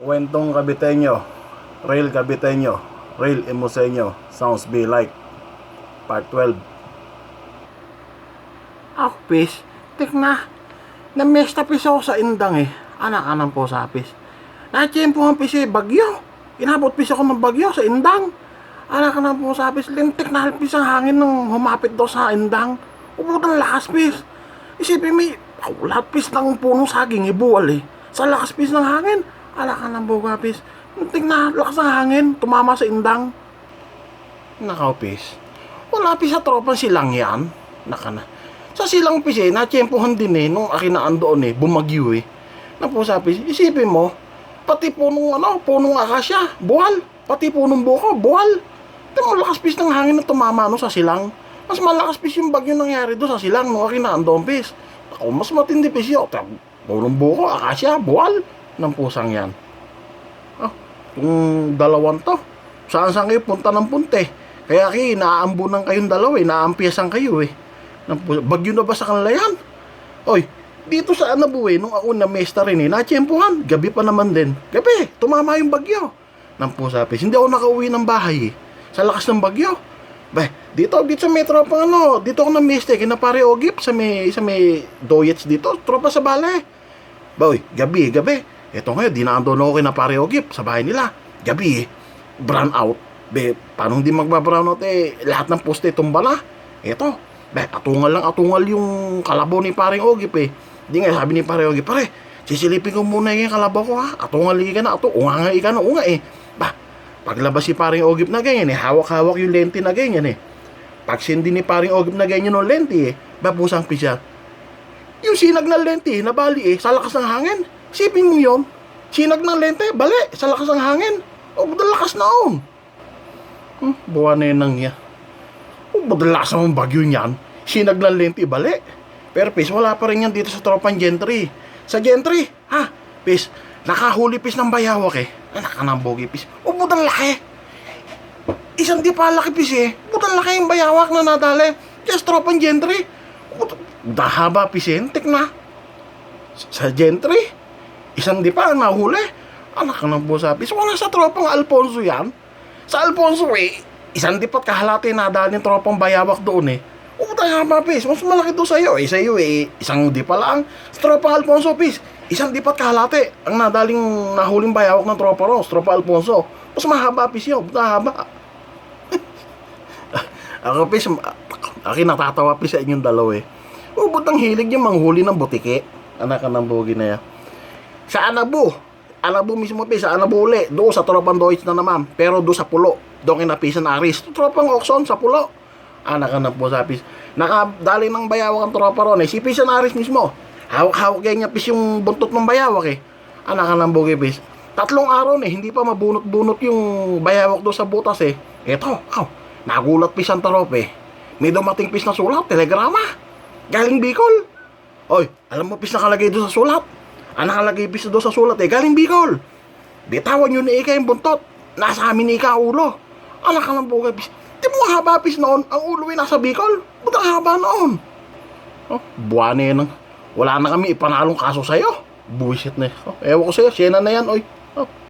Kwentong Kabiteño, Real Kabiteño, Real Emoseño, sounds be like. Part 12. Ako, pis. Tek na. Na-messed up pis ako sa indang eh. Anak-anang po sa pis. Na-tiyempohan pis eh, bagyo. Inabot pis ako ng bagyo sa indang. Anak-anang po sa pis. Lintik na halpis ang hangin nung humapit daw sa indang. Uputang lakas pis. Isipin may, lahat pis ng punong saging ibuwal eh. Sa lakas pis ng hangin. Anak-anang po ka pis. Lintik na lakas ng hangin. Tumama sa indang. Nakaw pis. Wala pis sa tropan silang yan. Naka na. Sa silang pis eh, natsyempohan din eh, nung akinaan doon eh, bumagyo eh. Napusapis, isipin mo, pati punong punong akasya, buhal. Pati punong buko, buhal. Ito lakas pis ng hangin na tumama sa silang. Mas malakas pis yung bagyo nangyari doon sa silang nung akinaan doon pis. Ako, mas matindi pis yun. Punong buko, akasya, buhal. Ng pusang yan. Yung dalawang to, saan kayo punta ng punte? Kaya kayo, naaambunan kayong dalawa eh, naaampiyasan kayo eh. Bagyo na ba sa kanila yan? Oy, dito sa Anabuhe, nung ako na mesta rin eh, natsyempohan, gabi pa naman din. Gabi, tumama yung bagyo. Nang pusapis, hindi ako nakauwi ng bahay eh. Sa lakas ng bagyo. Dito sa metro pa dito ako na mesta eh, kina pare Ogip, sa may doyets dito, tropa sa bale. Oy, gabi. Ito ngayon, dinaan-doon ako kina pare Ogip, sa bahay nila. Gabi eh, brown out. Paano hindi magba-brown out eh, lahat ng poste tumba na. Ito, atungal yung kalabaw ni paring Ogip eh. Di nga, sabi ni paring Ogip, pare, sisilipin ko muna yung kalabaw ko ha. Atungal ka na, unga ka na, unga eh. Paglabas si paring Ogip na ganyan eh, hawak-hawak yung lente na ganyan eh. Pag sindi ni paring Ogip na ganyan yung lente eh, pusang pisya. Yung sinag ng lente eh, nabali eh, sa lakas ng hangin. Sipin mo yun, sinag ng lente, bali, sa lakas ng hangin. Lakas na on. Buwan na yun nang niya. Madalas ang bagyo niyan, sinag ng lente, bali. Pero pis, wala pa rin yan dito sa tropang gentry. Sa gentry, pis, nakahuli pis ng bayawak eh. Anak ka ng bogi pis. Budang laki. Isang di pa laki pis eh. Budang laki yung bayawak na nadali. Just tropang gentry. Dahaba pis eh, tek na. Sa gentry, isang di pa nahuli. Anak ka ng bosa pis. Wala sa tropang Alfonso yan. Sa Alfonso eh, isang dipat kahalati na dahil yung tropang bayawak doon eh. Tayo nga pis, mas malaki doon sa'yo eh. Sa'yo eh, isang di pa lang. Sa tropang Alfonso pis, isang dipat kahalati ang nadaling nahuling bayawak ng tropa Ross, tropa Alfonso. Mas mahaba pis yun, mahaba. Ako pis, akin natatawa pis sa inyong dalaw eh. Butang hilig yung manghuli ng butike. Anak ka ng bogi na yan. Sa Anabu mismo pis, sa Anabu uli. Doon sa tropang Deutsch na naman. Pero doon sa pulo. Doon kinapisan Aris. Tropang Oxon sa pulo. Anak ka ng po sa pis. Nakadali ng bayawak ang tropa ron eh. Si Pisan Aris mismo. Hawak-hawak ganyan pis yung buntot ng bayawak eh. Anak ka ng bogi pis. 3 araw eh. Hindi pa mabunot-bunot yung bayawak doon sa butas eh. Eto, nagulat pis ang tropa eh. May dumating pis na sulat. Telegrama. Galing Bicol. Oy, alam mo pis nakalagay doon sa sulat. Nakalagay pis doon sa sulat eh. Galing Bicol. Bitawan yun ni Ika yung buntot. Nasa amin ni Ika ulo. Anak ka ng bogi pis. Di mo haba pis noon, ang ulo ay nasa Bicol. Ba't ang haba noon? Buwan na yan. Wala na kami ipanalong kaso sa'yo. Buwisit na. Ewan ko sa'yo, siyena na yan, oy.